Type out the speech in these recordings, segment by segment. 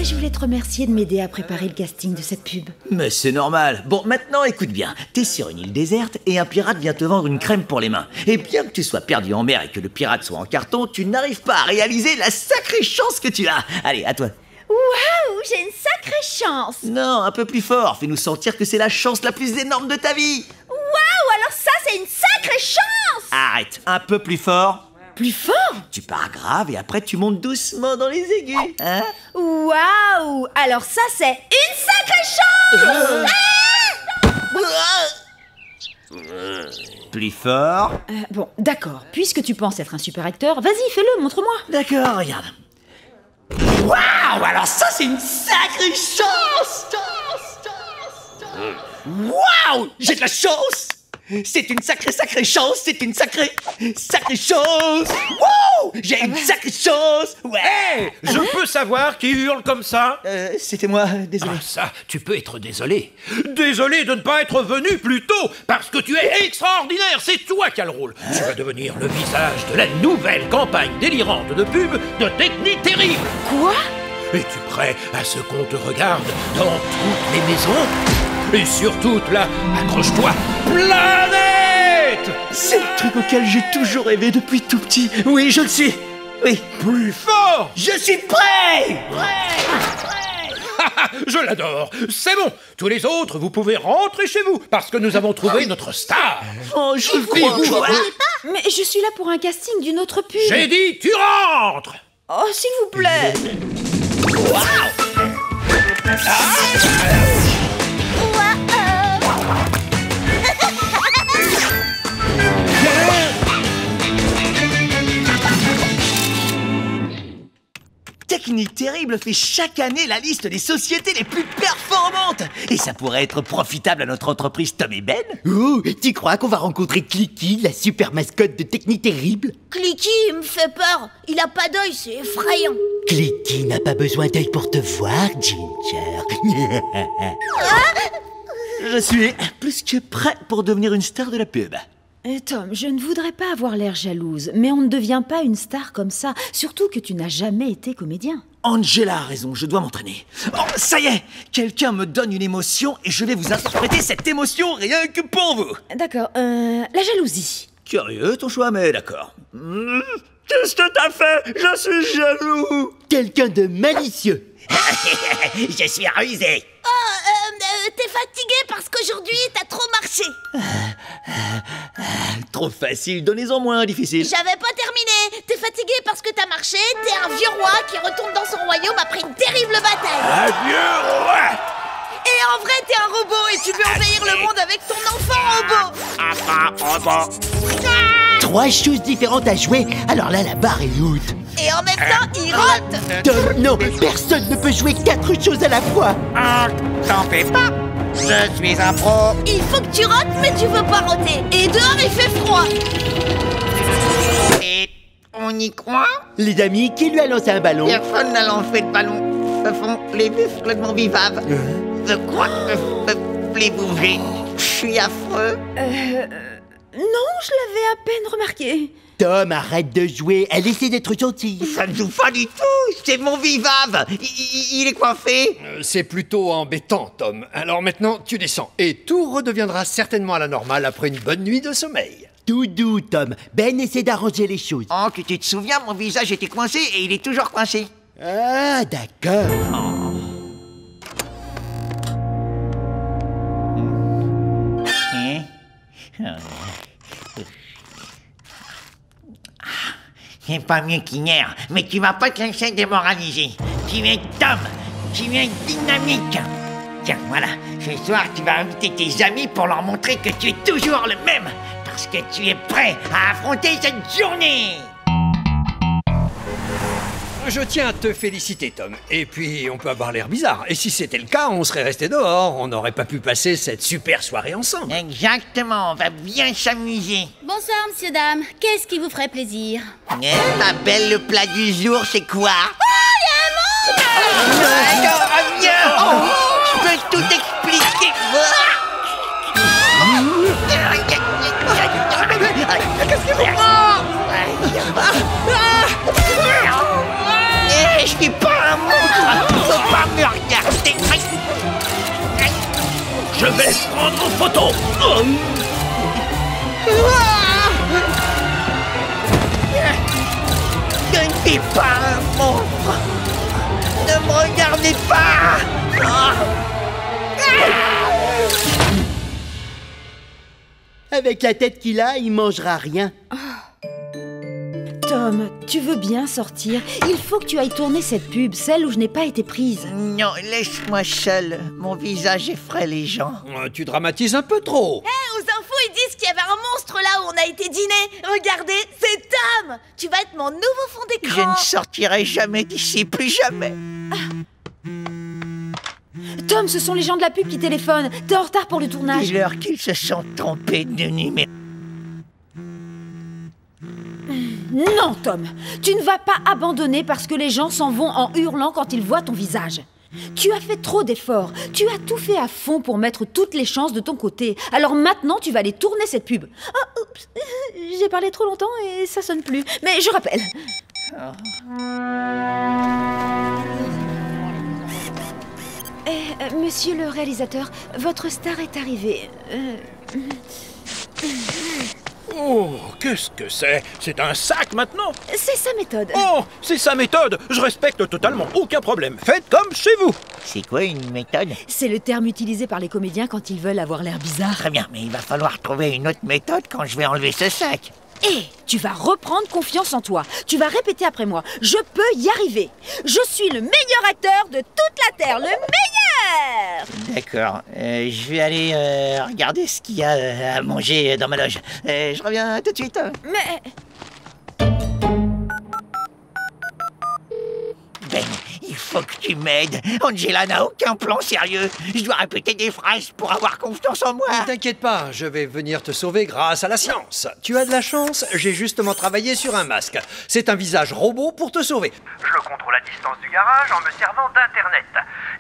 sais, je voulais te remercier de m'aider à préparer le casting de cette pub. Mais c'est normal. Bon, maintenant, écoute bien. T'es sur une île déserte et un pirate vient te vendre une crème pour les mains. Et bien que tu sois perdu en mer et que le pirate soit en carton, tu n'arrives pas à réaliser la sacrée chance que tu as. Allez, à toi. Waouh, j'ai une sacrée chance. Non, un peu plus fort. Fais-nous sentir que c'est la chance la plus énorme de ta vie. Waouh, alors ça, c'est une sacrée chance. Arrête, un peu plus fort. Plus fort? Tu pars grave et après tu montes doucement dans les aigus. Hein? Waouh, alors ça, c'est une sacrée chance. Plus fort. Bon, d'accord. Puisque tu penses être un super acteur, vas-y, fais-le, montre-moi. D'accord, regarde. Waouh, alors ça, c'est une sacrée chance. Waouh, j'ai de la chance. C'est une sacrée chance, c'est une sacrée chance. Wow, j'ai une sacrée chance. Ouais. Hé, je peux savoir qui hurle comme ça? C'était moi, désolé. Ah, ça, tu peux être désolé. Désolé de ne pas être venu plus tôt, parce que tu es extraordinaire, c'est toi qui as le rôle. Tu vas devenir le visage de la nouvelle campagne délirante de pub de Technique Terrible. Quoi? Es-tu prêt à ce qu'on te regarde dans toutes les maisons? Et sur toute la, accroche-toi, planète! C'est le truc auquel j'ai toujours rêvé depuis tout petit. Oui, je le suis. Oui. Plus fort! Je suis prêt. Je l'adore! C'est bon! Tous les autres, vous pouvez rentrer chez vous, parce que nous avons trouvé notre star! Oh, je le crois. Mais je suis là pour un casting d'une autre pub. J'ai dit, tu rentres! Oh, s'il vous plaît. Technique Terrible fait chaque année la liste des sociétés les plus performantes. Et ça pourrait être profitable à notre entreprise Tom et Ben. Oh, tu crois qu'on va rencontrer Clicky, la super mascotte de Technique Terrible? Clicky, il me fait peur. Il a pas d'œil, c'est effrayant. Clicky n'a pas besoin d'œil pour te voir, Ginger. Je suis plus que prêt pour devenir une star de la pub. Tom, je ne voudrais pas avoir l'air jalouse, mais on ne devient pas une star comme ça, surtout que tu n'as jamais été comédien. Angela a raison, je dois m'entraîner. Oh, ça y est, quelqu'un me donne une émotion et je vais vous interpréter cette émotion rien que pour vous. D'accord, la jalousie. Curieux ton choix, mais d'accord. Qu'est-ce que t'as fait? Je suis jaloux. Quelqu'un de malicieux. Je suis rusé. T'es fatigué parce qu'aujourd'hui, t'as trop marché. Trop facile, donnez-en moins difficile. J'avais pas terminé. T'es fatigué parce que t'as marché. T'es un vieux roi qui retourne dans son royaume après une terrible bataille. Un vieux roi! Et en vrai, t'es un robot et tu veux envahir le monde avec ton enfant robot. 3 choses différentes à jouer, alors là, la barre est haute. Et en même temps, il rote. Tom, non, personne ne peut jouer 4 choses à la fois. T'en fais pas. Je suis un pro. Il faut que tu rotes, mais tu veux pas roter. Et dehors, il fait froid. Et on y croit? Les amis, qui lui a lancé un ballon? Personne n'a lancé de ballon. Ce sont les muscles de mon vivave. Je crois que je peux les bouger. Je suis affreux. Non, je l'avais à peine remarqué. Tom, arrête de jouer, elle essaie d'être gentille. Ça ne joue pas du tout. C'est mon vivave. Il est coiffé. C'est plutôt embêtant, Tom. Alors maintenant, tu descends. Et tout redeviendra certainement à la normale après une bonne nuit de sommeil. Tout doux, Tom. Ben essaie d'arranger les choses. Oh, que tu te souviens, mon visage était coincé et il est toujours coincé. Ah, d'accord. C'est pas mieux qu'hier, mais tu vas pas te laisser démoraliser. Tu es Tom, tu es dynamique. Tiens, voilà, ce soir tu vas inviter tes amis pour leur montrer que tu es toujours le même, parce que tu es prêt à affronter cette journée. Je tiens à te féliciter, Tom. Et puis, on peut avoir l'air bizarre. Et si c'était le cas, on serait resté dehors. On n'aurait pas pu passer cette super soirée ensemble. Exactement, on va bien s'amuser. Bonsoir, monsieur, dame. Qu'est-ce qui vous ferait plaisir? Ma belle, le plat du jour, c'est quoi? Viens! Je peux tout expliquer. Qu'est-ce que c'est? Je suis pas un monstre. prendre en photo. Ne n'es pas un monstre. Ne me regardez pas. Avec la tête qu'il a, il mangera rien. Tom, tu veux bien sortir? Il faut que tu ailles tourner cette pub, celle où je n'ai pas été prise. Non, laisse-moi seul. Mon visage effraie les gens. Tu dramatises un peu trop. Aux infos, ils disent qu'il y avait un monstre là où on a été dîner. Regardez, c'est Tom. Tu vas être mon nouveau fond Je d'écran. ne sortirai jamais d'ici, plus jamais. Tom, ce sont les gens de la pub qui téléphonent. T'es en retard pour le tournage. Dis-leur qu'ils se sont trompés de numéro. Non, Tom, tu ne vas pas abandonner parce que les gens s'en vont en hurlant quand ils voient ton visage. Tu as fait trop d'efforts. Tu as tout fait à fond pour mettre toutes les chances de ton côté. Alors maintenant, tu vas aller tourner cette pub. Ah, oups, j'ai parlé trop longtemps et ça sonne plus. Mais je rappelle. Monsieur le réalisateur, votre star est arrivée. Oh, qu'est-ce que c'est? C'est un sac maintenant? C'est sa méthode. Oh, c'est sa méthode. Je respecte totalement, aucun problème. Faites comme chez vous. C'est quoi une méthode? C'est le terme utilisé par les comédiens quand ils veulent avoir l'air bizarre. Très bien, mais il va falloir trouver une autre méthode quand je vais enlever ce sac. Et tu vas reprendre confiance en toi. Tu vas répéter après moi. Je peux y arriver. Je suis le meilleur acteur de toute la Terre. Le meilleur! D'accord, je vais aller regarder ce qu'il y a à manger dans ma loge. Je reviens tout de suite. Mais... Ben, il faut que tu m'aides. Angela n'a aucun plan sérieux. Je dois répéter des phrases pour avoir confiance en moi. Ne t'inquiète pas, je vais venir te sauver grâce à la science. Tu as de la chance, j'ai justement travaillé sur un masque. C'est un visage robot pour te sauver. Je le contrôle à distance du garage en me servant d'Internet.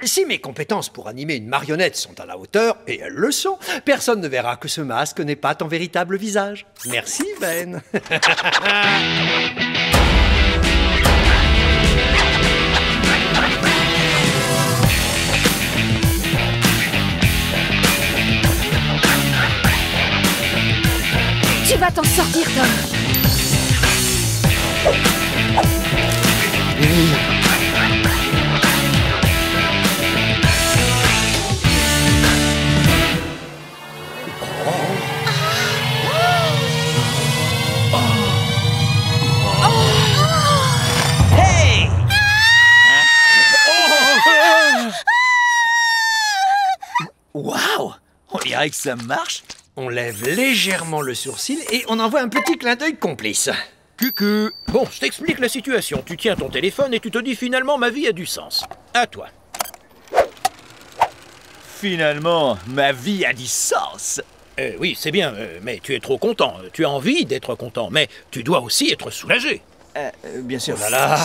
Si mes compétences pour animer une marionnette sont à la hauteur, et elles le sont, personne ne verra que ce masque n'est pas ton véritable visage. Merci, Ben. Tu vas t'en sortir, Tom. Hey! Waouh! On dirait que ça marche. On lève légèrement le sourcil et on envoie un petit clin d'œil complice. Cucu. Bon, je t'explique la situation. Tu tiens ton téléphone et tu te dis finalement ma vie a du sens. À toi. Finalement, ma vie a du sens. Oui, c'est bien, mais tu es trop content. Tu as envie d'être content, mais tu dois aussi être soulagé. Bien sûr. Oh là là.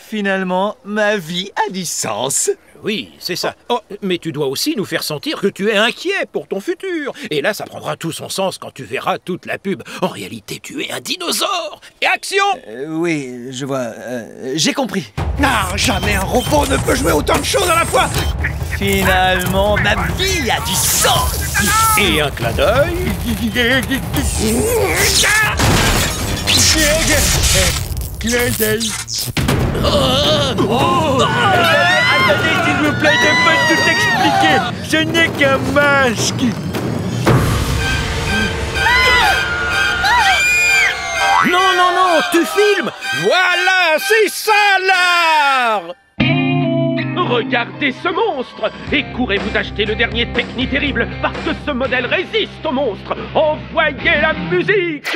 Finalement, ma vie a du sens. Oui, c'est ça. Oh, mais tu dois aussi nous faire sentir que tu es inquiet pour ton futur. Et là, ça prendra tout son sens quand tu verras toute la pub. En réalité, tu es un dinosaure. Et action! Oui, je vois. J'ai compris. Non, jamais un robot ne peut jouer autant de choses à la fois. Finalement, ma vie a du sens. Et un clin d'œil. Clin d'œil. Attendez, s'il vous plaît, je peux tout expliquer. Ce n'est qu'un masque. Non, non, non, tu filmes. Voilà, c'est ça l'art. Regardez ce monstre et courez vous acheter le dernier Techni Terrible parce que ce modèle résiste aux monstres. Envoyez la musique.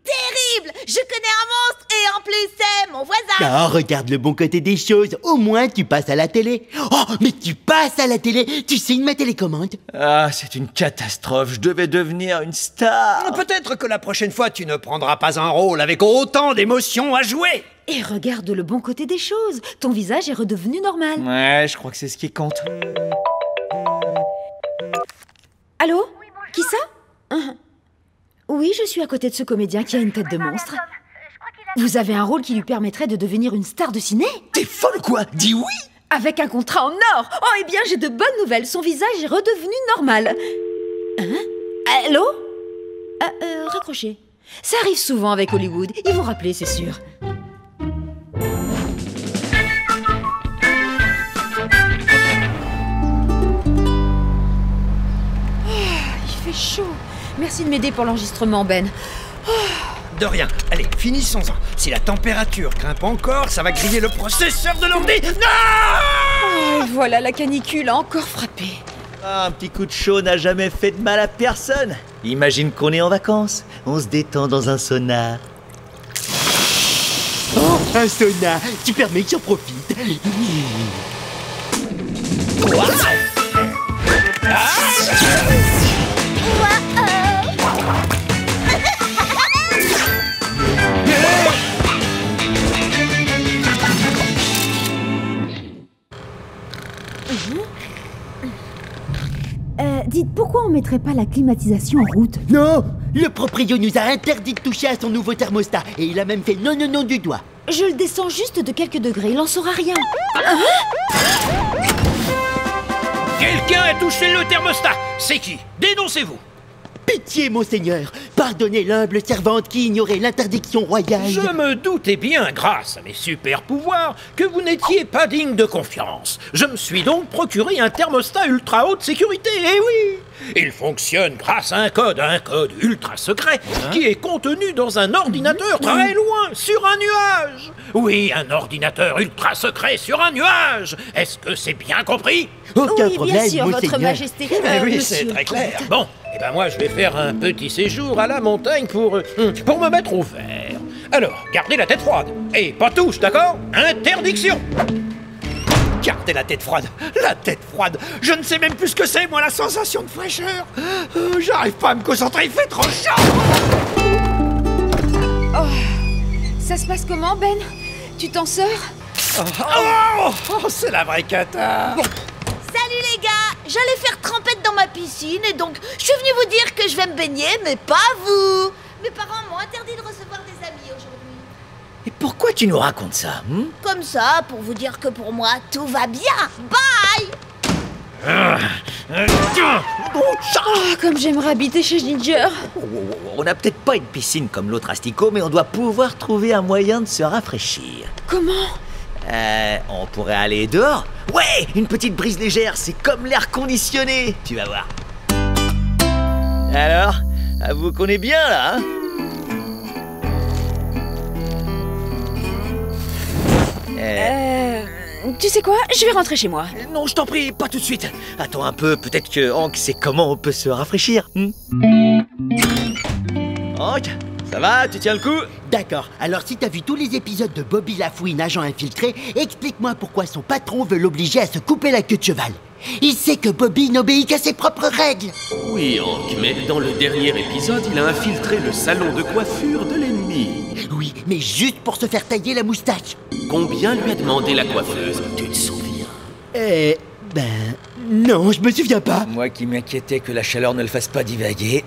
Terrible! Je connais un monstre et en plus c'est mon voisin! Ah, regarde le bon côté des choses. Au moins, tu passes à la télé. Oh, mais tu passes à la télé. Tu signes ma télécommande. Ah, c'est une catastrophe. Je devais devenir une star. Peut-être que la prochaine fois, tu ne prendras pas un rôle avec autant d'émotions à jouer. Et regarde le bon côté des choses. Ton visage est redevenu normal. Ouais, je crois que c'est ce qui compte. Allô? Qui ça? Oui, je suis à côté de ce comédien qui a une tête de monstre. Vous avez un rôle qui lui permettrait de devenir une star de ciné? T'es folle quoi? Dis oui. Avec un contrat en or. Oh, eh bien, j'ai de bonnes nouvelles. Son visage est redevenu normal. Hein? Hello? Raccrochez. Ça arrive souvent avec Hollywood. Ils vont rappeler, c'est sûr. Il fait chaud. Merci de m'aider pour l'enregistrement, Ben. De rien. Allez, finissons-en. Si la température grimpe encore, ça va griller le processeur de l'ordi. Non! Et voilà, la canicule a encore frappé. Ah, un petit coup de chaud n'a jamais fait de mal à personne. Imagine qu'on est en vacances. On se détend dans un sauna. Oh, un sauna. Super mec, j'en profite. Dites, pourquoi on mettrait pas la climatisation en route? Non, le proprio nous a interdit de toucher à son nouveau thermostat et il a même fait non, non, non du doigt. Je le descends juste de quelques degrés, il en saura rien. Quelqu'un a touché le thermostat. C'est qui? Dénoncez-vous. Pitié, monseigneur, pardonnez l'humble servante qui ignorait l'interdiction royale. Je me doutais bien, grâce à mes super pouvoirs, que vous n'étiez pas digne de confiance. Je me suis donc procuré un thermostat ultra haute sécurité, et oui! Il fonctionne grâce à un code ultra secret, qui est contenu dans un ordinateur très loin, sur un nuage. Oui, un ordinateur ultra secret sur un nuage. Est-ce que c'est bien compris? Aucun Oui, problème, bien sûr, monseigneur. votre majesté. Oui, monsieur c'est très le clair. comte. Bon, eh ben moi je vais faire un petit séjour à la montagne pour me mettre au vert. Alors, gardez la tête froide. Et pas touche, d'accord? Interdiction. Gardez la tête froide. La tête froide. Je ne sais même plus ce que c'est, moi, la sensation de fraîcheur. J'arrive pas à me concentrer, il fait trop chaud. Ça se passe comment, Ben? Tu t'en sors? Oh, c'est la vraie cata. Salut les gars, j'allais faire trempette dans ma piscine et donc je suis venue vous dire que je vais me baigner, mais pas vous. Mes parents m'ont interdit de recevoir des amis aujourd'hui. Et pourquoi tu nous racontes ça? Comme ça, pour vous dire que pour moi, tout va bien. Bye! Oh, comme j'aimerais habiter chez Ginger. On n'a peut-être pas une piscine comme l'autre asticot, mais on doit pouvoir trouver un moyen de se rafraîchir. Comment? On pourrait aller dehors. Ouais, une petite brise légère, c'est comme l'air conditionné. Tu vas voir. Alors, avoue qu'on est bien là, hein? Tu sais quoi? Je vais rentrer chez moi. Non, je t'en prie, pas tout de suite. Attends un peu, peut-être que Hank sait comment on peut se rafraîchir. Hank, ça va? Tu tiens le coup? D'accord, alors si t'as vu tous les épisodes de Bobby Lafouine, agent infiltré, explique-moi pourquoi son patron veut l'obliger à se couper la queue de cheval. Il sait que Bobby n'obéit qu'à ses propres règles. Oui, Hank, mais dans le dernier épisode, il a infiltré le salon de coiffure de l'ennemi. Oui, mais juste pour se faire tailler la moustache. Combien lui a demandé la coiffeuse? Tu te souviens? Non, je me souviens pas. Moi qui m'inquiétais que la chaleur ne le fasse pas divaguer.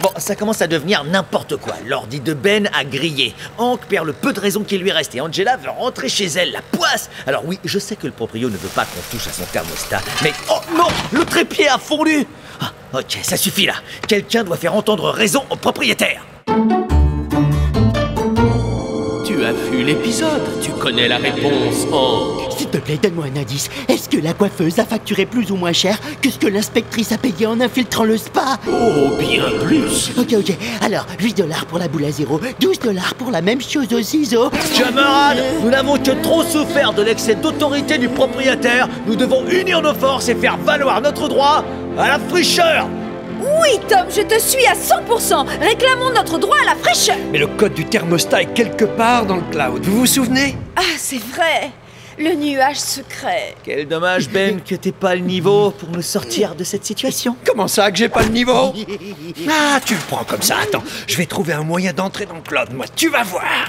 Bon, ça commence à devenir n'importe quoi. L'ordi de Ben a grillé. Hank perd le peu de raison qui lui reste et Angela veut rentrer chez elle, la poisse. Alors oui, je sais que le proprio ne veut pas qu'on touche à son thermostat, mais oh non, le trépied a fondu. Ah, ok, ça suffit là. Quelqu'un doit faire entendre raison au propriétaire. Tu as vu l'épisode, tu connais la réponse, Hank. S'il te plaît, donne-moi un indice. Est-ce que la coiffeuse a facturé plus ou moins cher que ce que l'inspectrice a payé en infiltrant le spa? Oh, bien plus. Ok, alors 8 $ pour la boule à zéro, 12 $ pour la même chose aux ciseaux. Camarades, nous n'avons que trop souffert de l'excès d'autorité du propriétaire. Nous devons unir nos forces et faire valoir notre droit à la fraîcheur. Oui, Tom, je te suis à 100%. Réclamons notre droit à la fraîcheur. Mais le code du thermostat est quelque part dans le cloud, vous vous souvenez? Ah, c'est vrai. Le nuage secret. Quel dommage, Ben, que t'aies pas le niveau pour nous sortir de cette situation. Comment ça que j'ai pas le niveau? Ah, tu le prends comme ça, attends. Je vais trouver un moyen d'entrer dans le cloud, moi, tu vas voir.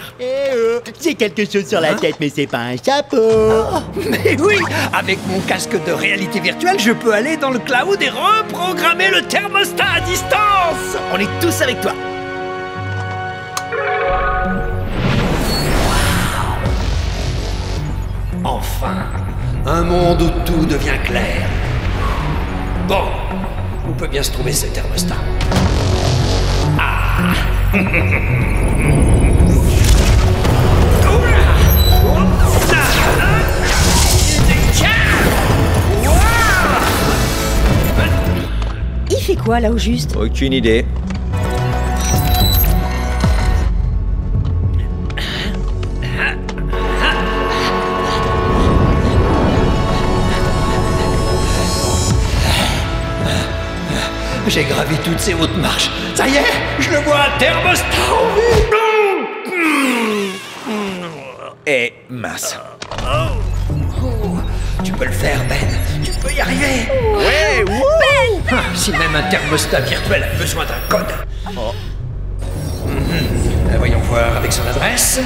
J'ai quelque chose sur la tête, mais c'est pas un chapeau. Mais oui, avec mon casque de réalité virtuelle, je peux aller dans le cloud et reprogrammer le thermostat à distance. On est tous avec toi. Enfin, un monde où tout devient clair. Bon, peut bien se trouver ce thermostat. Il fait quoi là au juste? Aucune idée. J'ai gravi toutes ces hautes marches. Ça y est, je le vois, thermostat en vue. Eh, mince. Tu peux le faire, Ben. Tu peux y arriver. Ouais, Ah, si même un thermostat virtuel a besoin d'un code. Voyons voir avec son adresse.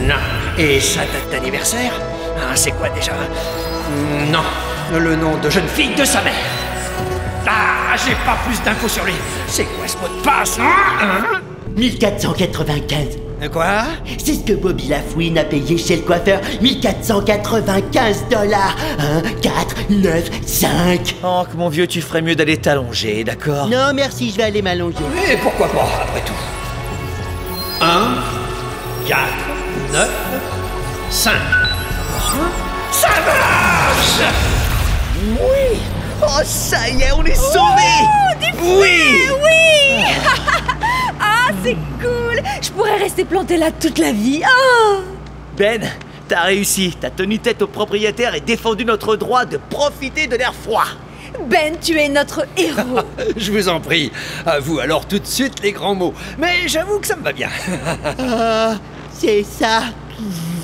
Non. Et sa date d'anniversaire? Ah, c'est quoi déjà? Non. Le nom de jeune fille de sa mère. Ah, j'ai pas plus d'infos sur lui. C'est quoi ce mot de passe, hein? 1495. Quoi? C'est ce que Bobby Lafouine a payé chez le coiffeur. 1495 $. 1, 4, 9, 5. Oh, que mon vieux, tu ferais mieux d'aller t'allonger, d'accord? Non, merci, je vais aller m'allonger. Et pourquoi pas, après tout? 1, 4, 9, 5. Ça marche! Oui! Oh, ça y est, on est sauvés! Oui! Oui. Ah, c'est cool. Je pourrais rester planté là toute la vie. Oh. Ben, t'as réussi. T'as tenu tête au propriétaire et défendu notre droit de profiter de l'air froid. Ben, tu es notre héros. Je vous en prie. À vous alors tout de suite les grands mots. Mais j'avoue que ça me va bien. Ah, c'est ça,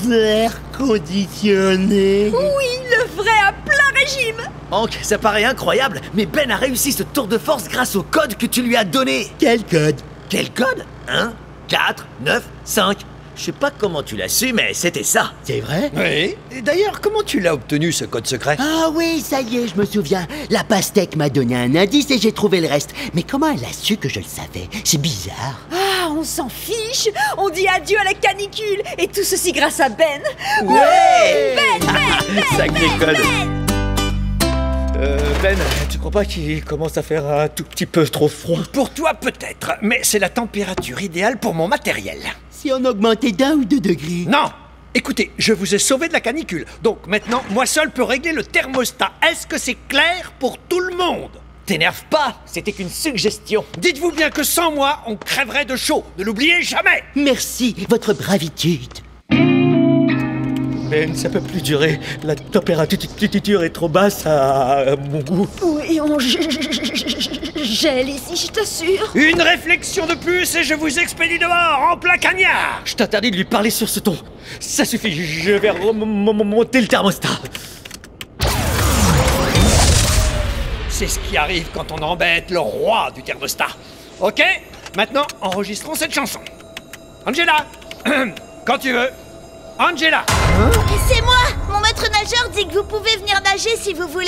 l'air conditionné. Oui, le vrai à plein régime. Hank, ça paraît incroyable, mais Ben a réussi ce tour de force grâce au code que tu lui as donné. Quel code? Quel code? 1, 4, 9, 5. Je sais pas comment tu l'as su, mais c'était ça. C'est vrai? Oui. Et d'ailleurs, comment tu l'as obtenu ce code secret? Ah oui, ça y est, je me souviens. La pastèque m'a donné un indice et j'ai trouvé le reste. Mais comment elle a su que je le savais? C'est bizarre. Ah, on s'en fiche. On dit adieu à la canicule. Et tout ceci grâce à Ben. Ouais! Ben, Sacré code. Ben, tu crois pas qu'il commence à faire un tout petit peu trop froid? Pour toi peut-être, mais c'est la température idéale pour mon matériel. Si on augmentait d'1 ou 2 degrés. Non! Écoutez, je vous ai sauvé de la canicule. Donc maintenant, moi seul peux régler le thermostat. Est-ce que c'est clair pour tout le monde? T'énerve pas, c'était qu'une suggestion. Dites-vous bien que sans moi, on crèverait de chaud. Ne l'oubliez jamais! Merci, votre bravitude. Ben, ça peut plus durer. La température est trop basse à mon goût. Oui, on gèle ici, je t'assure. Une réflexion de plus et je vous expédie dehors en plein cagnard! Je t'interdis de lui parler sur ce ton. Ça suffit, je vais remonter le thermostat. C'est ce qui arrive quand on embête le roi du thermostat. Ok? Maintenant, enregistrons cette chanson. Angela! Quand tu veux. Angela! C'est moi. Mon maître nageur dit que vous pouvez venir nager si vous voulez.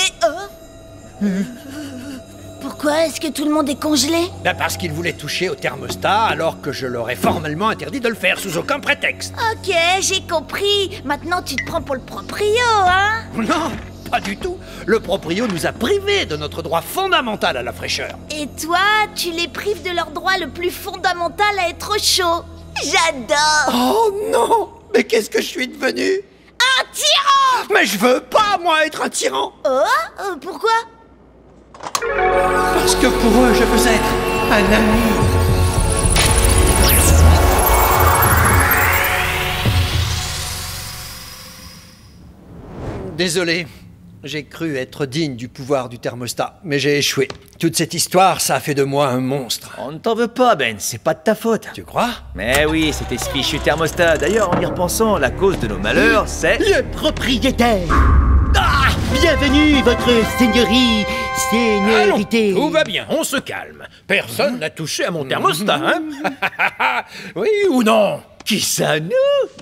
Pourquoi est-ce que tout le monde est congelé? Ben parce qu'il voulait toucher au thermostat alors que je leur ai formellement interdit de le faire sous aucun prétexte. Ok, j'ai compris. Maintenant, tu te prends pour le proprio, hein? Non, pas du tout. Le proprio nous a privés de notre droit fondamental à la fraîcheur. Et toi, tu les prives de leur droit le plus fondamental à être au chaud. J'adore. Oh non! Mais qu'est-ce que je suis devenu? Un tyran. Mais je veux pas, moi, être un tyran! Pourquoi? Parce que pour eux, je veux être un ami. Désolé, j'ai cru être digne du pouvoir du thermostat, mais j'ai échoué. Toute cette histoire, ça a fait de moi un monstre. On ne t'en veut pas, Ben, c'est pas de ta faute. Tu crois? Mais oui, c'était ce fichu thermostat. D'ailleurs, en y repensant, la cause de nos malheurs, c'est... Le propriétaire. Ah, bienvenue, votre seigneurie, seigneurité. Allons, tout va bien, on se calme. Personne n'a touché à mon thermostat, hein? Oui ou non? Qui ça, nous?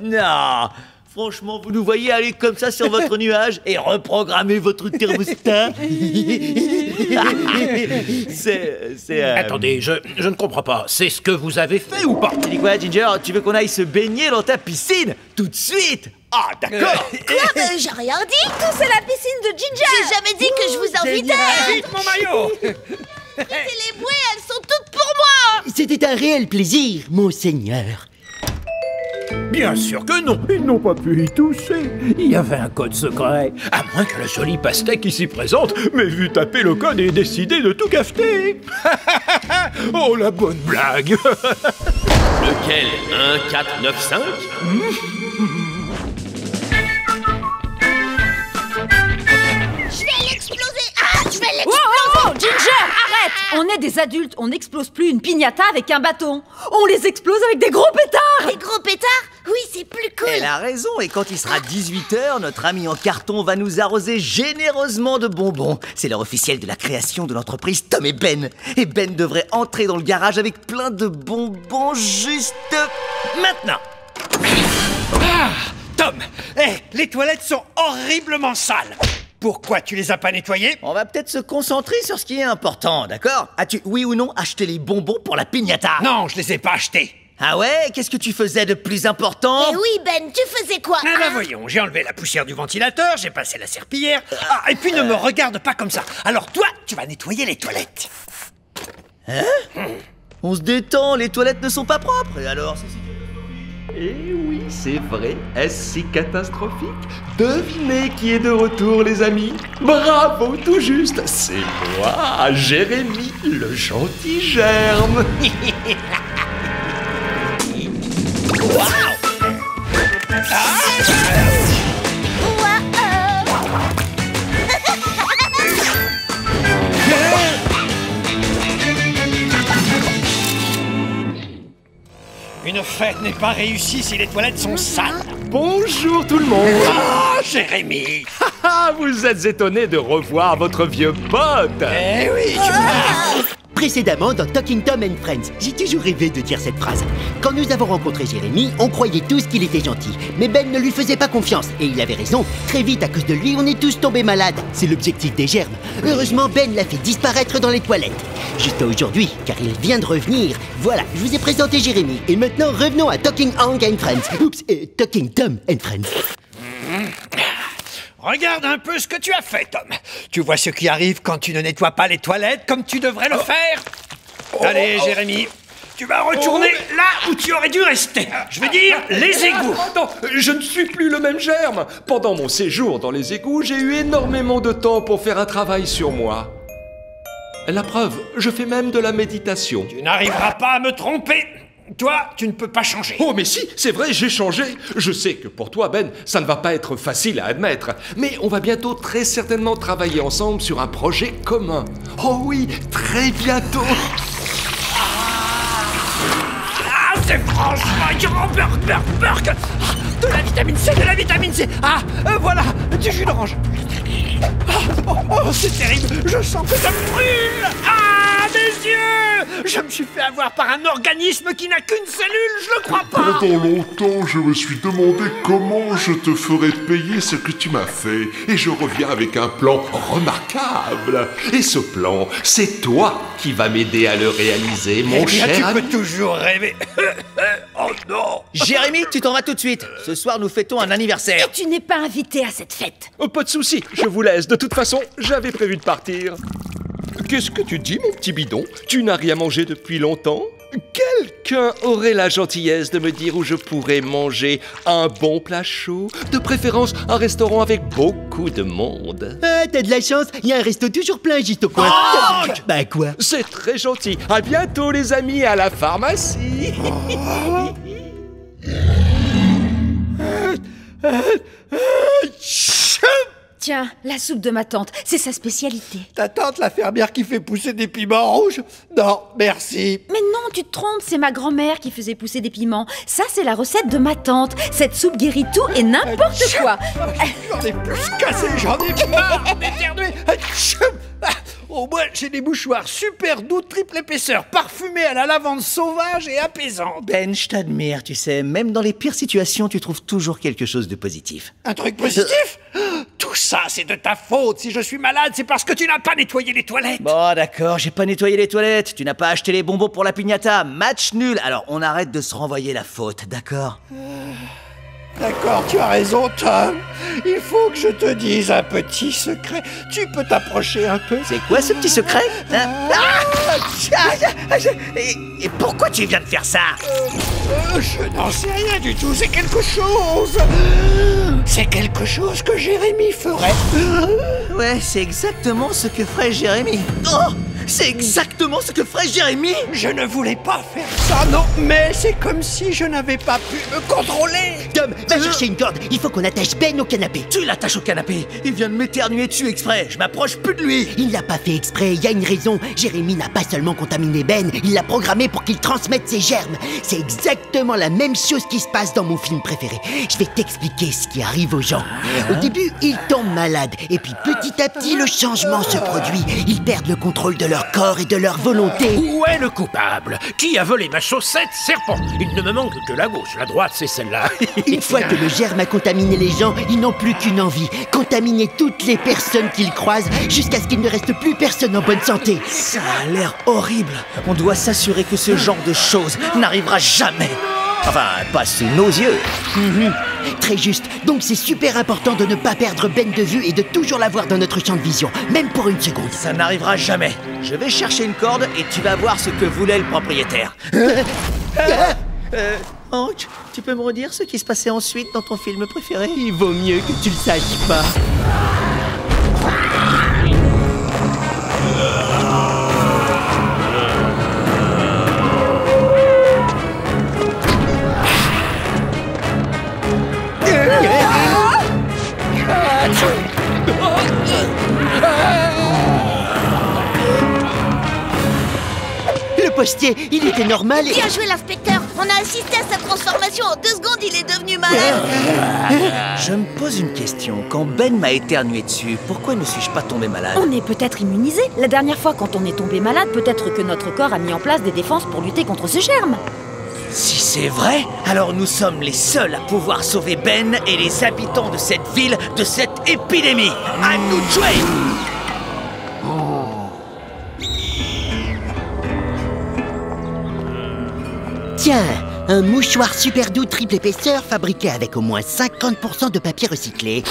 Non. Franchement, vous nous voyez aller comme ça sur votre nuage et reprogrammer votre thermostat? c'est... Attendez, je ne comprends pas. C'est ce que vous avez fait ou pas? Tu dis quoi, Ginger? Tu veux qu'on aille se baigner dans ta piscine? Tout de suite? Ah, d'accord. Quoi J'ai rien dit. Tout c'est la piscine de Ginger. J'ai jamais dit que je vous invitais. Vite, mon maillot. Les bouées, elles sont toutes pour moi. C'était un réel plaisir, monseigneur. Bien sûr que non, ils n'ont pas pu y toucher. Il y avait un code secret. À moins que le joli pastèque ici présente m'ait vu taper le code et décidé de tout cafeter. Oh, la bonne blague. Lequel 1495 Je vais l'exploser. Ah, je vais l'exploser. Oh, Ginger, arrête. On est des adultes, on n'explose plus une piñata avec un bâton. On les explose avec des gros pétards. Les gros pétards? Oui, c'est plus cool. Elle a raison, et quand il sera 18h, notre ami en carton va nous arroser généreusement de bonbons. C'est l'heure officielle de la création de l'entreprise Tom et Ben. Et Ben devrait entrer dans le garage avec plein de bonbons juste maintenant. Tom, les toilettes sont horriblement sales. Pourquoi tu les as pas nettoyées? On va peut-être se concentrer sur ce qui est important, d'accord? As-tu, oui ou non, acheté les bonbons pour la piñata? Non, je les ai pas achetés. Ah ouais? Qu'est-ce que tu faisais de plus important? Eh oui, Ben, tu faisais quoi? Ah bah voyons, j'ai enlevé la poussière du ventilateur, j'ai passé la serpillière. Ah, et puis ne me regarde pas comme ça. Alors toi, tu vas nettoyer les toilettes. On se détend, les toilettes ne sont pas propres, et alors? Eh oui, c'est vrai. Est-ce si catastrophique? Devinez qui est de retour, les amis. Bravo, tout juste. C'est moi, Jérémy, le gentil germe. Une fête n'est pas réussie si les toilettes sont sales. Bonjour tout le monde. Ah, Jérémy. Vous êtes étonné de revoir votre vieux pote. Eh oui, Précédemment dans Talking Tom and Friends, j'ai toujours rêvé de dire cette phrase. Quand nous avons rencontré Jérémy, on croyait tous qu'il était gentil. Mais Ben ne lui faisait pas confiance. Et il avait raison. Très vite, à cause de lui, on est tous tombés malades. C'est l'objectif des germes. Heureusement, Ben l'a fait disparaître dans les toilettes. Jusqu'à aujourd'hui, car il vient de revenir. Voilà, je vous ai présenté Jérémy. Et maintenant, revenons à Talking Hank and Friends. Oups, Talking Tom and Friends. Regarde un peu ce que tu as fait, Tom. Tu vois ce qui arrive quand tu ne nettoies pas les toilettes comme tu devrais le faire? Allez, Jérémy, tu vas retourner là où tu aurais dû rester. Je veux dire, les égouts. Attends, je ne suis plus le même germe. Pendant mon séjour dans les égouts, j'ai eu énormément de temps pour faire un travail sur moi. La preuve, je fais même de la méditation. Tu n'arriveras pas à me tromper. Toi, tu ne peux pas changer. Oh mais si, c'est vrai, j'ai changé. Je sais que pour toi, Ben, ça ne va pas être facile à admettre. Mais on va bientôt très certainement travailler ensemble sur un projet commun. Oh oui, très bientôt. Ah, c'est franchement... Burk. De la vitamine C, de la vitamine C. Ah, voilà, du jus d'orange. Oh, c'est terrible. Je sens que ça me brûle. Ah, mes yeux. Je me suis fait avoir par un organisme qui n'a qu'une cellule, je le crois pas. Pendant longtemps, je me suis demandé comment je te ferais payer ce que tu m'as fait. Et je reviens avec un plan remarquable. Et ce plan, c'est toi qui vas m'aider à le réaliser, mon cher tu ami. peux toujours rêver. Oh non. Jérémy, tu t'en vas tout de suite. Ce soir, nous fêtons un anniversaire. Tu n'es pas invité à cette fête. Oh, pas de souci, je vous laisse. De toute façon, j'avais prévu de partir. Qu'est-ce que tu dis, mon petit bidon? Tu n'as rien mangé depuis longtemps? Quelqu'un aurait la gentillesse de me dire où je pourrais manger un bon plat chaud? De préférence, un restaurant avec beaucoup de monde. Ah, t'as de la chance, il y a un resto toujours plein juste au coin. Bah quoi? C'est très gentil. À bientôt, les amis, à la pharmacie. Tiens, la soupe de ma tante, c'est sa spécialité. Ta tante, la fermière qui fait pousser des piments rouges? Non, merci. Mais non, tu te trompes, c'est ma grand-mère qui faisait pousser des piments. Ça, c'est la recette de ma tante. Cette soupe guérit tout et n'importe quoi. J'en ai plus cassé, j'en ai marre d'éternuer. Au moins, j'ai des mouchoirs super doux, triple épaisseur, parfumés à la lavande sauvage et apaisante. Ben, je t'admire, tu sais, même dans les pires situations, tu trouves toujours quelque chose de positif. Un truc positif? Tout ça, c'est de ta faute. Si je suis malade, c'est parce que tu n'as pas nettoyé les toilettes. Bon, d'accord, j'ai pas nettoyé les toilettes, tu n'as pas acheté les bonbons pour la piñata, match nul. Alors, on arrête de se renvoyer la faute, d'accord? D'accord, tu as raison, Tom. Il faut que je te dise un petit secret. Tu peux t'approcher un peu? C'est quoi ce petit secret hein? Et pourquoi tu viens de faire ça? Je n'en sais rien du tout. C'est quelque chose. C'est quelque chose que Jérémy ferait. Ouais, c'est exactement ce que ferait Jérémy. Oh, c'est exactement ce que ferait Jérémy. Je ne voulais pas faire ça, non, mais c'est comme si je n'avais pas pu me contrôler. Tom, va chercher une corde. Il faut qu'on attache Ben au canapé. Tu l'attaches au canapé. Il vient de m'éternuer dessus exprès. Je m'approche plus de lui. Il l'a pas fait exprès, il y a une raison. Jérémy n'a pas seulement contaminé Ben, il l'a programmé pour qu'il transmette ses germes. C'est exactement la même chose qui se passe dans mon film préféré. Je vais t'expliquer ce qui arrive aux gens. Au début, ils tombent malades, et puis petit à petit, le changement se produit. Ils perdent le contrôle de leur corps et de leur volonté. Où est le coupable? Qui a volé ma chaussette serpent? Il ne me manque que la gauche, la droite, c'est celle-là. Une fois que le germe a contaminé les gens, ils n'ont plus qu'une envie, contaminer toutes les personnes qu'ils croisent jusqu'à ce qu'il ne reste plus personne en bonne santé. Ça a l'air horrible. On doit s'assurer que ce genre de choses n'arrivera jamais. Enfin, pas sous nos yeux. Très juste. Donc c'est super important de ne pas perdre Ben de vue et de toujours l'avoir dans notre champ de vision, même pour une seconde. Ça n'arrivera jamais. Je vais chercher une corde et tu vas voir ce que voulait le propriétaire. Hank, tu peux me redire ce qui se passait ensuite dans ton film préféré? Il vaut mieux que tu le saches pas. Le postier, il était normal et... Bien joué, l'inspecteur. On a assisté à sa transformation. En 2 secondes, il est devenu malade. Je me pose une question. Quand Ben m'a éternué dessus, pourquoi ne suis-je pas tombé malade? On est peut-être immunisé. La dernière fois, quand on est tombé malade, peut-être que notre corps a mis en place des défenses pour lutter contre ce germe. Si c'est vrai, alors nous sommes les seuls à pouvoir sauver Ben et les habitants de cette ville de cette épidémie. À nous de jouer! Tiens, un mouchoir super doux triple épaisseur fabriqué avec au moins 50% de papier recyclé.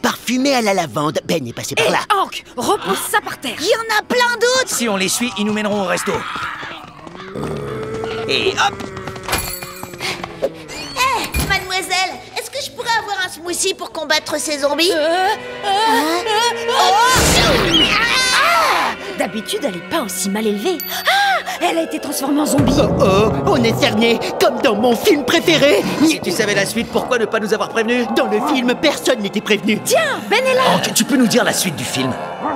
Parfumé à la lavande. Ben est passé par là. Hank, repose ça par terre. Il y en a plein d'autres. Si on les suit, ils nous mèneront au resto. Et hop! Mademoiselle, est-ce que je pourrais avoir un smoothie pour combattre ces zombies? D'habitude, elle est pas aussi mal élevée. Elle a été transformée en zombie. Oh, on est cerné, comme dans mon film préféré. Si tu savais la suite, pourquoi ne pas nous avoir prévenus? Dans le film, personne n'était prévenu. Tiens, Ben est là. Hank, tu peux nous dire la suite du film?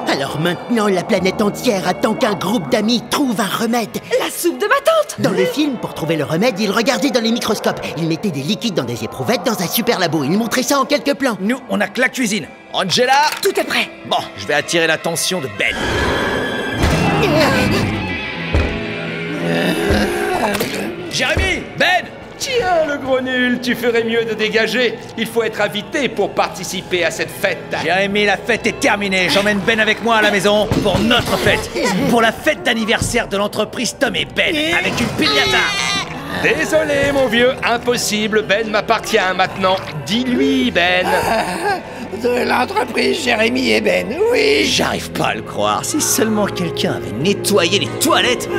Alors maintenant, la planète entière attend qu'un groupe d'amis trouve un remède. La soupe de ma tante. Dans le film, pour trouver le remède, ils regardaient dans les microscopes. Ils mettaient des liquides dans des éprouvettes dans un super labo. Ils montraient ça en quelques plans. Nous, on a que la cuisine. Angela, Tout est prêt. bon, je vais attirer l'attention de Ben. Jérémy, Ben! Tiens, le gros nul, tu ferais mieux de dégager. Il faut être invité pour participer à cette fête. Jérémy, la fête est terminée. J'emmène Ben avec moi à la maison pour notre fête. Pour la fête d'anniversaire de l'entreprise Tom et Ben, avec une piñata. Désolé, mon vieux, impossible. Ben m'appartient maintenant. Dis-lui, Ben. De l'entreprise Jérémy et Ben, oui. J'arrive pas à le croire. Si seulement quelqu'un avait nettoyé les toilettes.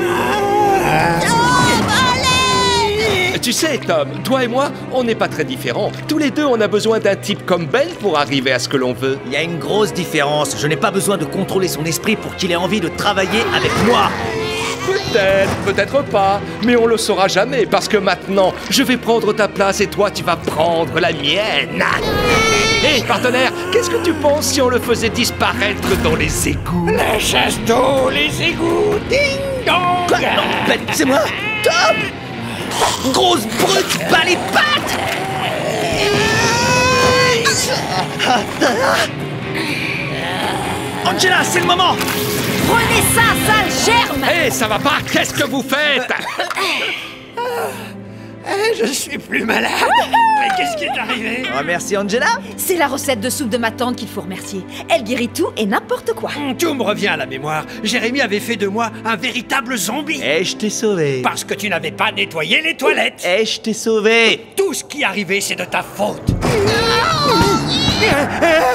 Tu sais, Tom, toi et moi, on n'est pas très différents. Tous les deux, on a besoin d'un type comme Ben pour arriver à ce que l'on veut. Il y a une grosse différence. Je n'ai pas besoin de contrôler son esprit pour qu'il ait envie de travailler avec moi. Peut-être, peut-être pas, mais on le saura jamais parce que maintenant, je vais prendre ta place et toi, tu vas prendre la mienne. Hé, partenaire, qu'est-ce que tu penses si on le faisait disparaître dans les égouts? La chasse d'eau, les égouts, ding dong. Quoi? Non, Ben, c'est moi, Tom. Grosse brute, bas les pattes. Angela, c'est le moment. Prenez ça, sale germe. Hé, ça va pas? Qu'est-ce que vous faites? Je suis plus malade. Mais qu'est-ce qui est arrivé? Oh, merci Angela. C'est la recette de soupe de ma tante qu'il faut remercier. Elle guérit tout et n'importe quoi. Tout me revient à la mémoire. Jérémy avait fait de moi un véritable zombie. Et je t'ai sauvé. Parce que tu n'avais pas nettoyé les toilettes. Et je t'ai sauvé. Tout ce qui est arrivé, c'est de ta faute.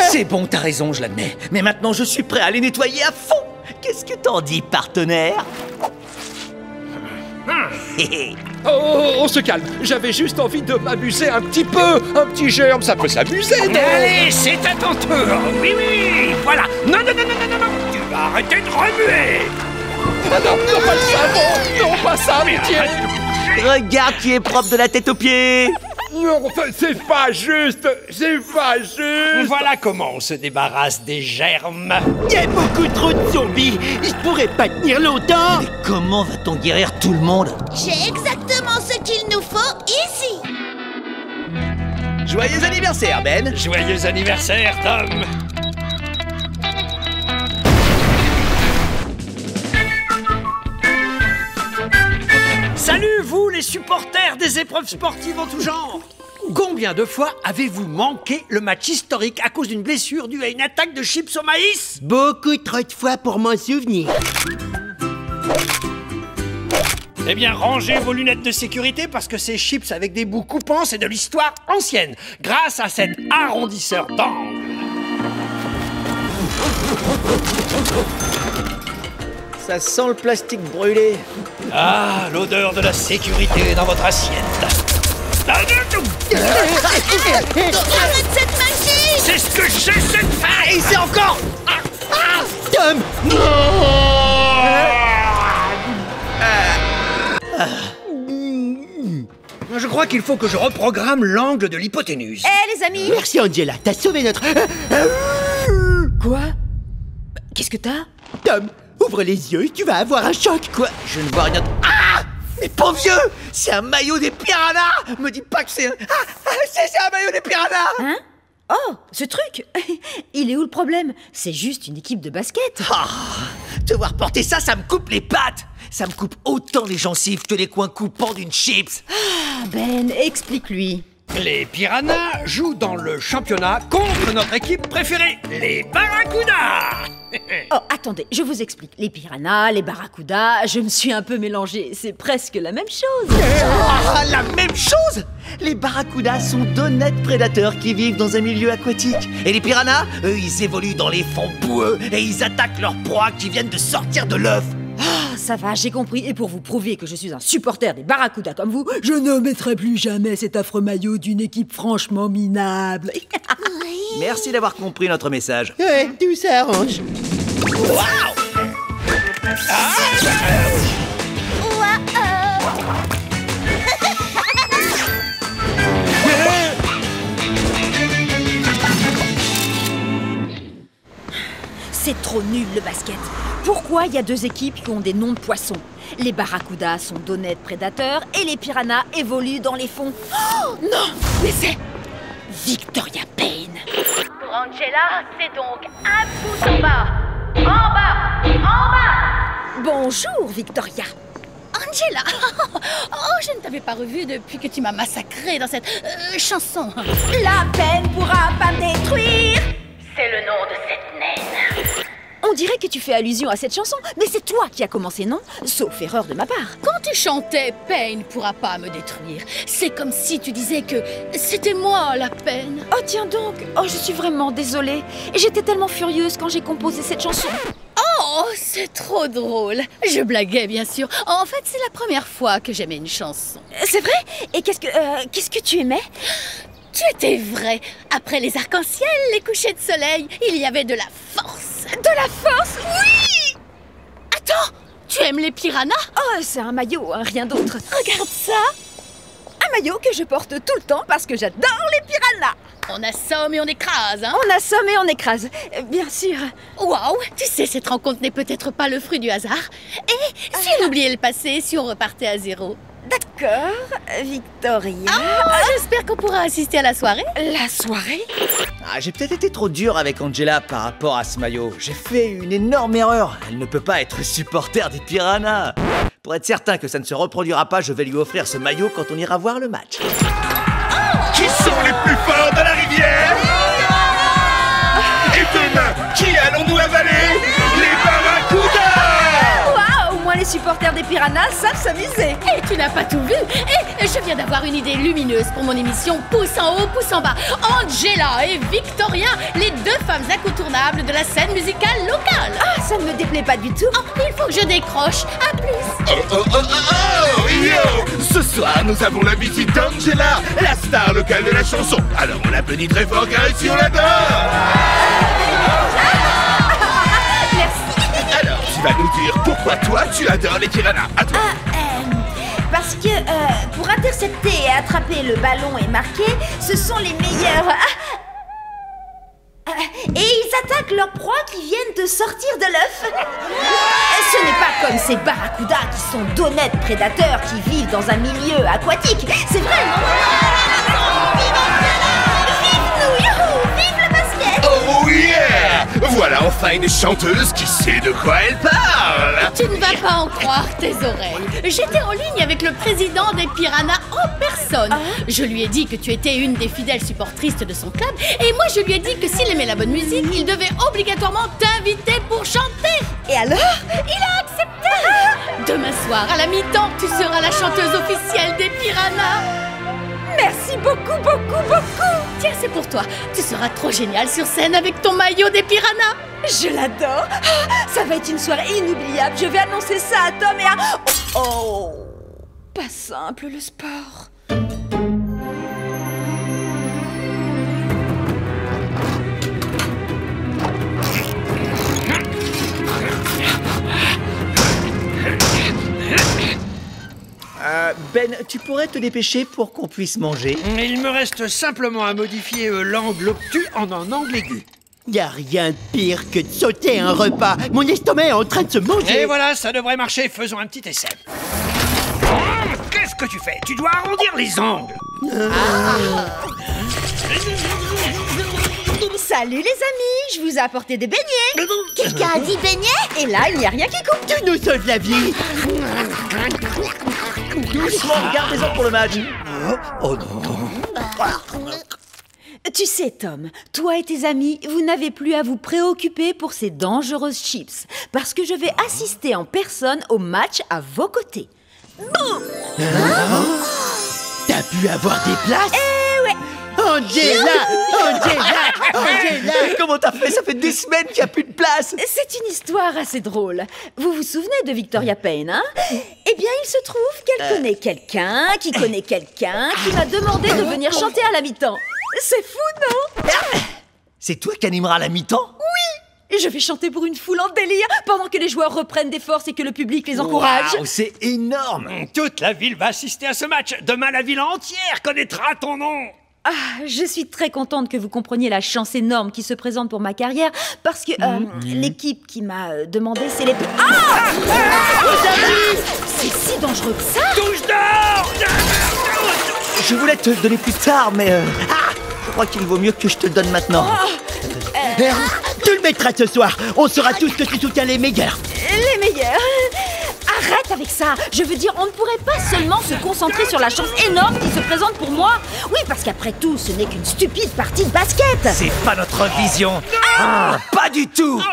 C'est bon, t'as raison, je l'admets. Mais maintenant, je suis prêt à les nettoyer à fond. Qu'est-ce que t'en dis, partenaire? Oh, on se calme. J'avais juste envie de m'amuser un petit peu. Un petit germe, ça peut s'amuser, non? Allez, c'est à ton tour. Oui, oui, voilà. Non, non, non, non, non, non, non. Tu vas arrêter de remuer. Ah non, non, pas ça, non, pas ça, amitié. Regarde qui est propre de la tête aux pieds. Non, c'est pas juste. C'est pas juste. Voilà comment on se débarrasse des germes. Il y a beaucoup trop de zombies. Ils pourraient pas tenir longtemps. Mais comment va-t-on guérir tout le monde? J'ai exactement ce qu'il nous faut ici. Joyeux anniversaire, Ben. Joyeux anniversaire, Tom. Salut, vous, les supporters des épreuves sportives en tout genre. Combien de fois avez-vous manqué le match historique à cause d'une blessure due à une attaque de chips au maïs? Beaucoup trop de fois pour m'en souvenir. Eh bien, rangez vos lunettes de sécurité parce que ces chips avec des bouts coupants, c'est de l'histoire ancienne. Grâce à cet arrondisseur d'angle. Ça sent le plastique brûlé. Ah, l'odeur de la sécurité dans votre assiette. Arrête cette magie! C'est ce que j'essaie de faire! Et c'est encore... Tom! Je crois qu'il faut que je reprogramme l'angle de l'hypoténuse. Eh les amis! Merci Angela, t'as sauvé notre... Quoi? Qu'est-ce que t'as? Tom, ouvre les yeux, tu vas avoir un choc. Quoi? Je ne vois rien de... Ah! Mais pauvre vieux! C'est un maillot des piranhas! Me dis pas que c'est un... c'est un maillot des piranhas! Hein? Oh, ce truc! Il est où le problème? C'est juste une équipe de basket. Ah, te voir porter ça, ça me coupe les pattes! Ça me coupe autant les gencives que les coins coupants d'une chips! Ah, Ben, explique-lui. Les piranhas jouent dans le championnat contre notre équipe préférée, les barracudas. Oh, attendez, je vous explique. Les piranhas, les barracudas, je me suis un peu mélangée. C'est presque la même chose. Ah, la même chose! Les barracudas sont d'honnêtes prédateurs qui vivent dans un milieu aquatique. Et les piranhas, eux, ils évoluent dans les fonds boueux et ils attaquent leurs proies qui viennent de sortir de l'œuf. Ah, ça va, j'ai compris. Et pour vous prouver que je suis un supporter des barracudas comme vous, je ne mettrai plus jamais cet affreux maillot d'une équipe franchement minable. Merci d'avoir compris notre message. Ouais, tout s'arrange. C'est trop nul le basket. Pourquoi il y a deux équipes qui ont des noms de poissons? Les barracudas sont d'honnêtes prédateurs et les piranhas évoluent dans les fonds. Oh non, mais c'est Victoria Payne. Pour Angela, c'est donc un pouce en bas. En bas, en bas. Bonjour Victoria. Angela, oh, je ne t'avais pas revue depuis que tu m'as massacrée dans cette chanson. La peine pourra pas me détruire. C'est le nom de cette naine. On dirait que tu fais allusion à cette chanson, mais c'est toi qui as commencé, non? Sauf erreur de ma part. Quand tu chantais « Pain ne pourra pas me détruire », c'est comme si tu disais que c'était moi la peine. Oh tiens donc, oh je suis vraiment désolée. J'étais tellement furieuse quand j'ai composé cette chanson. Oh, c'est trop drôle. Je blaguais bien sûr. En fait, c'est la première fois que j'aimais une chanson. C'est vrai? Et qu'est-ce que tu aimais? Tu étais vrai. Après les arcs-en-ciel, les couchers de soleil, il y avait de la force. De la force? Oui! Attends, tu aimes les piranhas? Oh, c'est un maillot, hein, rien d'autre. Regarde ça. Un maillot que je porte tout le temps parce que j'adore les piranhas. On assomme et on écrase, hein? On assomme et on écrase, bien sûr. Waouh, tu sais, cette rencontre n'est peut-être pas le fruit du hasard. Et si on oubliait le passé, si on repartait à zéro? D'accord, Victoria. J'espère qu'on pourra assister à la soirée. La soirée? Ah, j'ai peut-être été trop dur avec Angela par rapport à ce maillot. J'ai fait une énorme erreur. Elle ne peut pas être supporter des piranhas. Pour être certain que ça ne se reproduira pas, je vais lui offrir ce maillot quand on ira voir le match. Qui sont les plus forts de la rivière? Et demain, qui allons-nous avaler? Les barracudas! Waouh, au moins les supporters des Piranhas savent s'amuser. Et tu n'as pas tout vu. Et je viens d'avoir une idée lumineuse pour mon émission Pouce en haut, pouce en bas. Angela et Victoria, les deux femmes incontournables de la scène musicale locale. Ah, ça ne me déplaît pas du tout. Oh, il faut que je décroche. À plus. Oh, yo! Ce soir, nous avons la visite d'Angela, la star locale de la chanson. Alors on l'applaudit très fort car ici on l'adore! Merci. Alors, tu vas nous dire pourquoi toi tu adores les piranhas. À toi. Parce que pour intercepter et attraper le ballon et marquer, ce sont les meilleurs. Et ils attaquent leurs proies qui viennent de sortir de l'œuf. Ce n'est pas comme ces barracudas qui sont d'honnêtes prédateurs qui vivent dans un milieu aquatique. C'est vrai, non? Vive nous, youhou! Vive le basket! Oh yeah! Voilà enfin une chanteuse qui sait de quoi elle parle! Tu ne vas pas en croire tes oreilles. J'étais en ligne avec le président des Piranhas en personne. Je lui ai dit que tu étais une des fidèles supportrices de son club. Et moi, je lui ai dit que s'il aimait la bonne musique, il devait obligatoirement t'inviter pour chanter. Et alors? Il a accepté. Demain soir, à la mi-temps, tu seras la chanteuse officielle des Piranhas. Merci beaucoup, beaucoup, beaucoup. Tiens, c'est pour toi. Tu seras trop génial sur scène avec ton maillot des Piranhas. Je l'adore. Ça va être une soirée inoubliable. Je vais annoncer ça à Tom et à... Oh, pas simple le sport. Ben, tu pourrais te dépêcher pour qu'on puisse manger? Il me reste simplement à modifier l'angle obtus en un angle aigu. Y a rien de pire que de sauter un repas. Mon estomac est en train de se manger. Et voilà, ça devrait marcher. Faisons un petit essai. Qu'est-ce que tu fais? Tu dois arrondir les angles. Salut les amis, je vous ai apporté des beignets. Quelqu'un a dit beignet? Et là, il n'y a rien qui coupe. Tu nous sauves la vie. Doucement, gardez-en pour le match. Oh non. Tu sais, Tom, toi et tes amis, vous n'avez plus à vous préoccuper pour ces dangereuses chips, parce que je vais assister en personne au match à vos côtés. T'as pu avoir des places? Eh ouais. Angela! Comment t'as fait? Ça fait des semaines qu'il n'y a plus de place. C'est une histoire assez drôle. Vous vous souvenez de Victoria Payne, hein? Eh bien, il se trouve qu'elle connaît quelqu'un qui connaît quelqu'un qui m'a demandé de venir chanter à la mi-temps. C'est fou, non? C'est toi qui animeras la mi-temps? Oui! Et je vais chanter pour une foule en délire pendant que les joueurs reprennent des forces et que le public les encourage. Wow, c'est énorme. Toute la ville va assister à ce match. Demain, la ville entière connaîtra ton nom. Ah, je suis très contente que vous compreniez la chance énorme qui se présente pour ma carrière parce que l'équipe qui m'a demandé, c'est les... C'est si dangereux que ça! Touche d'or! Je voulais te le donner plus tard, mais... je crois qu'il vaut mieux que je te le donne maintenant. Tu le mettras ce soir. On saura tous que tu soutiens les meilleurs. Les meilleurs. Arrête avec ça. Je veux dire, on ne pourrait pas seulement se concentrer sur la chance énorme qui se présente pour moi. Oui, parce qu'après tout, ce n'est qu'une stupide partie de basket. C'est pas notre vision. Pas du tout.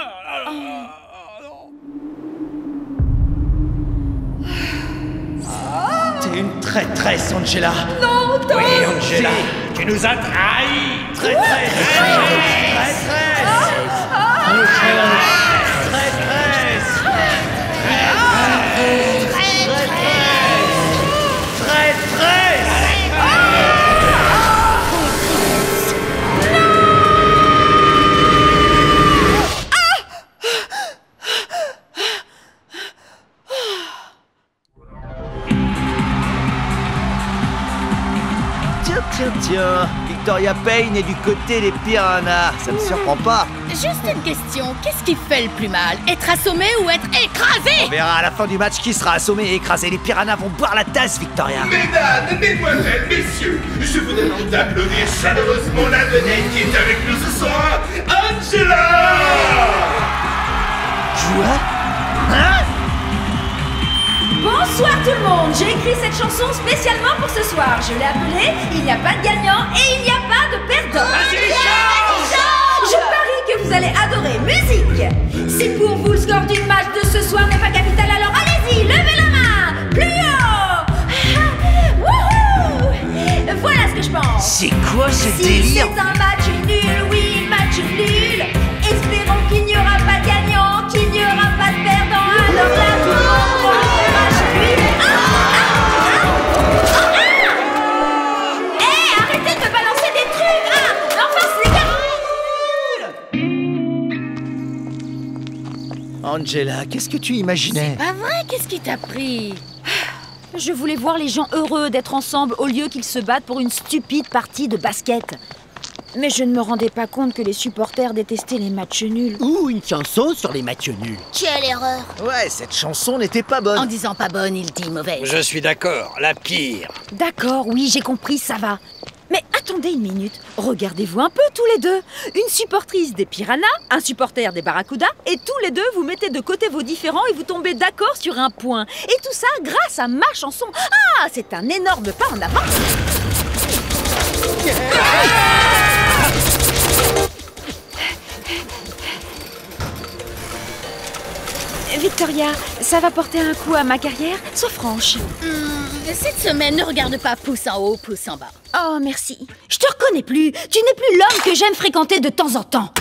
T'es une traîtresse, Angela. Non, Tom. Oui, Angela, tu nous as trahis. Traîtresse. Tiens, Victoria Payne est du côté des Piranhas. Ça ne surprend pas. Juste une question, qu'est-ce qui fait le plus mal? Être assommé ou être écrasé? On verra à la fin du match qui sera assommé et écrasé. Les Piranhas vont boire la tasse, Victoria. Mesdames, mesdemoiselles, messieurs, je vous demande d'applaudir chaleureusement la vedette qui est avec nous ce soir, Angela! Quoi? Hein? Bonsoir. tout le monde, j'ai écrit cette chanson spécialement pour ce soir. Je l'ai appelée Il n'y a pas de gagnant et il n'y a pas de perdant. Je parie que vous allez adorer. Musique. Si pour vous le score d'une match de ce soir n'est pas capital, alors allez-y, levez la main. Plus haut. Wouhou. Voilà ce que je pense. C'est quoi ce Si délire? c'est un match nul, oui, match nul. Espérons qu'il n'y aura pas de gagnant, qu'il n'y aura pas de perdant. Alors là, tout le monde prend le match nul. Arrêtez de balancer des trucs. L'enfance, les gars. Angela, qu'est-ce que tu imaginais? Pas vrai, qu'est-ce qui t'a pris? Je voulais voir les gens heureux d'être ensemble au lieu qu'ils se battent pour une stupide partie de basket. Mais je ne me rendais pas compte que les supporters détestaient les matchs nuls. Ou une chanson sur les matchs nuls. Quelle erreur! Ouais, cette chanson n'était pas bonne. En disant pas bonne, il dit mauvaise. Je suis d'accord, la pire. D'accord, oui, j'ai compris, ça va. Mais attendez une minute, regardez-vous un peu tous les deux. Une supportrice des Piranhas, un supporter des Barracudas, et tous les deux vous mettez de côté vos différends et vous tombez d'accord sur un point. Et tout ça grâce à ma chanson. Ah, c'est un énorme pas en avant. Victoria, ça va porter un coup à ma carrière? Sois franche. Cette semaine, ne regarde pas pouce en haut, pouce en bas. Oh, merci. Je te reconnais plus. Tu n'es plus l'homme que j'aime fréquenter de temps en temps.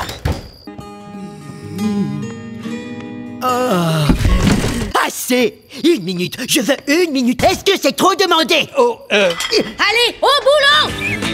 Assez! Une minute! Je veux une minute! Est-ce que c'est trop demandé? Allez, au boulot!